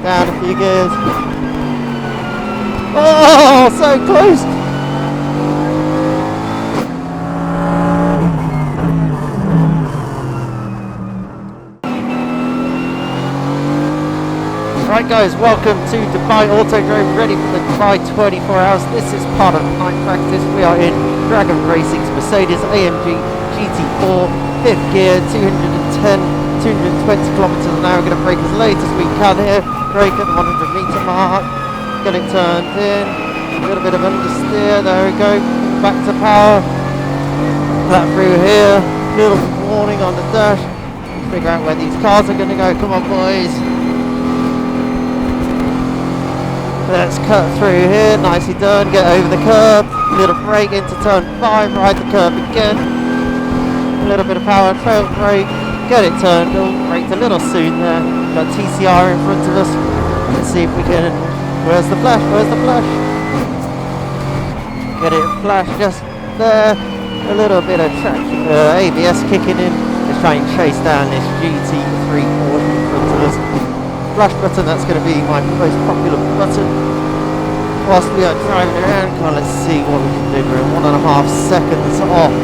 Down a few gears. Oh, so close! Right guys, welcome to Dubai Autodrome, ready for the Dubai 24 hours. This is part of night practice. We are in Dragon Racing Mercedes-AMG GT4, 5th gear, 210, 220 kilometers an hour. We're going to brake as late as we can here. Brake at the 100 meter mark. Get it turned in. A little bit of understeer. There we go. Back to power. Flat through here. Little warning on the dash. Figure out where these cars are going to go. Come on, boys. Let's cut through here, nicely done, get over the curb, little brake into turn 5, ride the curb again, a little bit of power, trail brake, get it turned, braked a little soon there, got TCR in front of us, let's see if we can, where's the flash, get it flash just there, a little bit of traction, ABS kicking in, let's try and chase down this GT3 Porsche in front of us. Flash button, that's going to be my most popular button whilst we are driving around. Come on, let's see what we can do. We're in 1.5 seconds off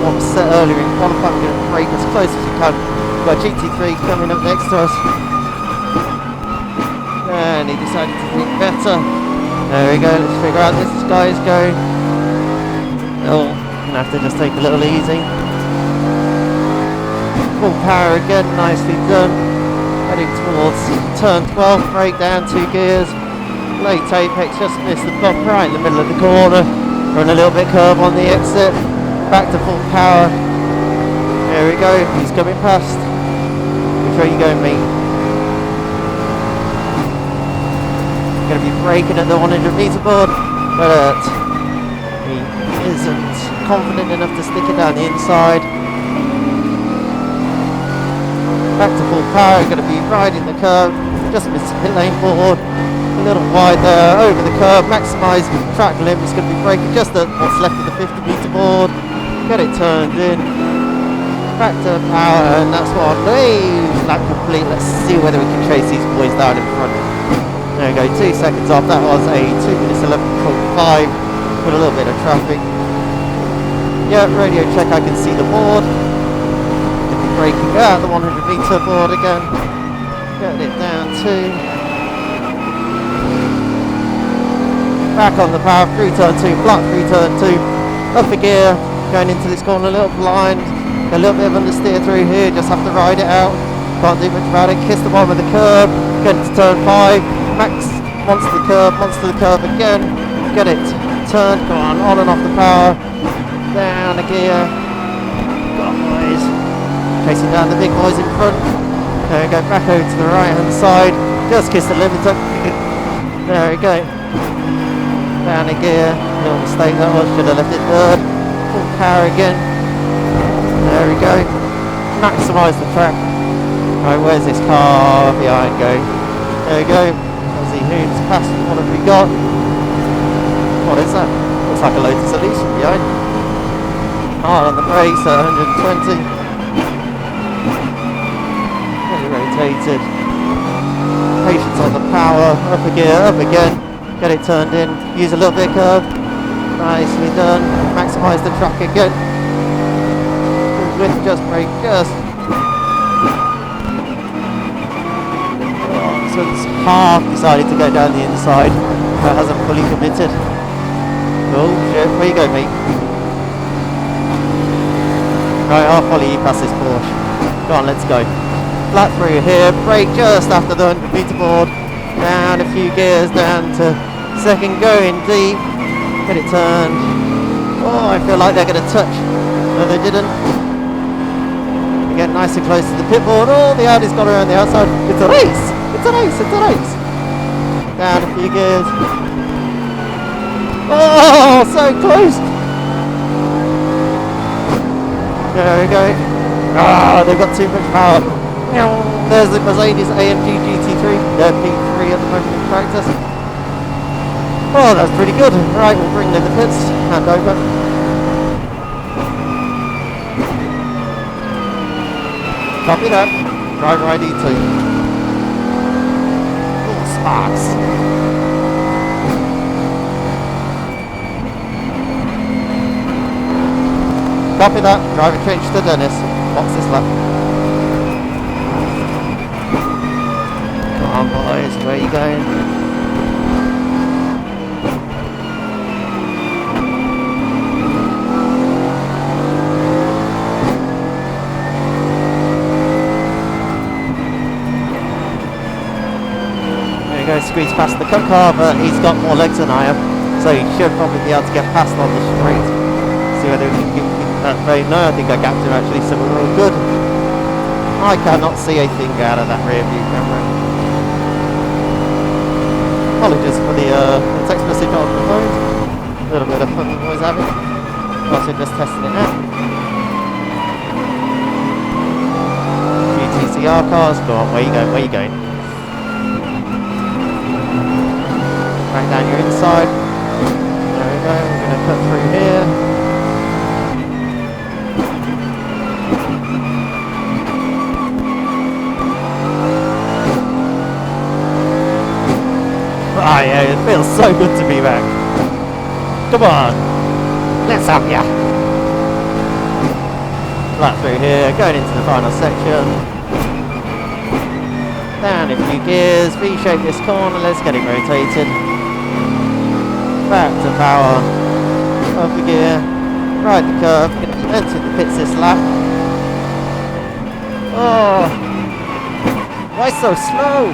one set earlier in qualifying. We're going to brake as close as we can. We've got GT3 coming up next to us, and he decided to think better. There we go, let's figure out this guy's going. Oh, gonna have to just take a little easy. Full power again, nicely done. Heading towards turn 12, brake down 2 gears, late apex, just missed the bump right in the middle of the corner, run a little bit curve on the exit, back to full power, there we go, he's coming past, which way are you going, mate? Going to be braking at the 100 meter board, but he isn't confident enough to stick it down the inside. Back to full power, going to be riding the curve, just missed the pit lane board, a little wide there, over the curve, maximise track limits, going to be braking just at what's left of the 50 meter board, get it turned in, back to power, and that's one, hey, lap complete. Let's see whether we can chase these boys down in front. There we go, 2 seconds off, that was a 2 minutes 11.5, with a little bit of traffic. Yeah, radio check, I can see the board. Braking out the 100 meter board again, getting it down to back on the power, through turn 2, flat through turn 2, up a gear, going into this corner a little blind, a little bit of understeer through here, just have to ride it out, can't do much about it, kiss the bottom of the curb, get into turn 5, max onto the curb again, get it turned, come on and off the power, down a gear, go on boys. Chasing down the big boys in front. There we go, back over to the right hand side. Just kiss the limiter. There we go. Down a gear. Little mistake that was, should have left it third. Full power again. There we go. Maximise the track. Right, where's this car behind going? There we go. Aussie Hoons past. What have we got? What is that? Looks like a Lotus Elise from behind. Hard on the brakes at 120. Rotated, patience on the power, up a gear, up again, get it turned in, use a little bit of curve, nicely done, maximise the track again, with just brake, just, so it's half decided to go down the inside, but hasn't fully committed. Oh shit, where you go, mate? Right, I'll follow you past this Porsche, go on, let's go. Flat through here, brake just after the 100 meter board, down a few gears, down to second, going deep, get it turned. Oh, I feel like they're going to touch. No, they didn't. We get nice and close to the pit board. Oh, the Audi's got around the outside. It's a race! It's a race! It's a race! Down a few gears. Oh, so close! There we go. Ah, they've got too much power. There's the Mercedes-AMG GT3, they're P3 at the moment in practice. Oh, that's pretty good. Right, we'll bring in the pits, hand over. Copy that. Driver ID 2. box. Copy that. Driver change to Dennis. Box this lap. Come on, boys. Where are you going? Squeeze past the cut car, but he's got more legs than I have, so he should probably be able to get past on the straight. See whether we can get that very. No, I think I gapped him actually, so we're all good. I cannot see a thing out of that rear view camera. Apologies for the text message on the phone. A little bit of fun noise having. Also just testing it out. GTCR cars, go on, where you going? Where you going? Right down your inside. There we go, we're going to cut through here. Ah yeah, it feels so good to be back. Come on, let's have ya. Flat through here, going into the final section. Down a few gears, V-shape this corner, let's get it rotated. Back to power, up the gear, ride the curve, enter the pits this lap. Oh, why so slow?